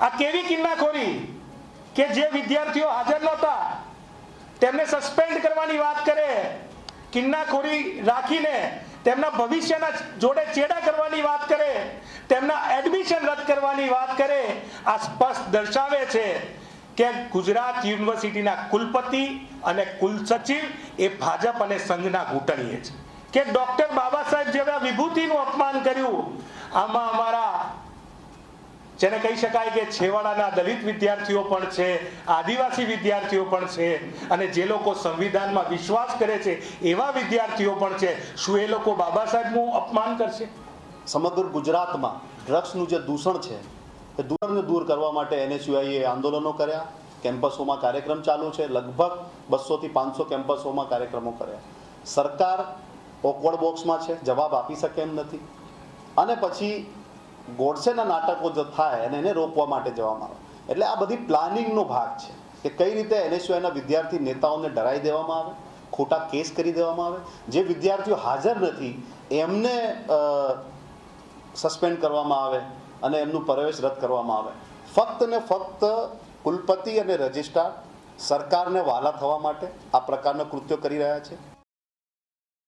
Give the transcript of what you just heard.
આ કેવી કિન્નાખોરી કે જે વિદ્યાર્થીઓ હાજર નહોતા તેમને સસ્પેન્ડ કરવાની વાત કરે, કિન્નાખોરી રાખીને તેમના ભવિષ્યના જોડે ચેડા કરવાની વાત કરે, તેમના એડમિશન રદ કરવાની વાત કરે. આ સ્પષ્ટ દર્શાવે છે કે ગુજરાત યુનિવર્સિટીના કુલપતિ અને કુલસચિવ એ ભાજપ અને સંઘના ઘૂંટણીએ છે, કે ડોક્ટર બાબા સાહેબ જેવા વિભૂતિનું અપમાન કર્યું. આમાં અમારા જેને કહી શકાય કે છેવાડાના દલિત વિદ્યાર્થીઓ પણ છે, આદિવાસી વિદ્યાર્થીઓ પણ છે, અને જે લોકો સંવિધાનમાં વિશ્વાસ કરે છે એવા વિદ્યાર્થીઓ પણ છે. શું એ લોકો બાબા સાહેબનું અપમાન કરશે? સમગ્ર ગુજરાતમાં ડ્રગ્સનું જે દૂષણ છે એ દૂરને દૂર કરવા માટે NSUIએ આંદોલનો કર્યા, કેમ્પસોમાં કાર્યક્રમ ચાલુ છે. લગભગ 200 થી 500 કેમ્પસોમાં કાર્યક્રમો કર્યા. સરકાર ઓકવર્ડ બોક્સમાં છે, જવાબ આપી શકે એમ નથી. અને પછી ગોડસેના નાટકો જો થાય અને એને રોકવા માટે જવામાં આવે. એટલે આ બધી પ્લાનિંગનો ભાગ છે કે કઈ રીતે NSUIના વિદ્યાર્થી નેતાઓને ડરાવી દેવામાં આવે, ખોટા કેસ કરી દેવામાં આવે. જે વિદ્યાર્થીઓ હાજર નથી એમને સસ્પેન્ડ કરવામાં આવે અને એમનું પ્રવેશ રદ કરવામાં આવે. ફક્ત ને ફક્ત કુલપતિ અને રજિસ્ટ્રાર સરકારને વાલા થવા માટે આ પ્રકારના કૃત્યો કરી રહ્યા છે.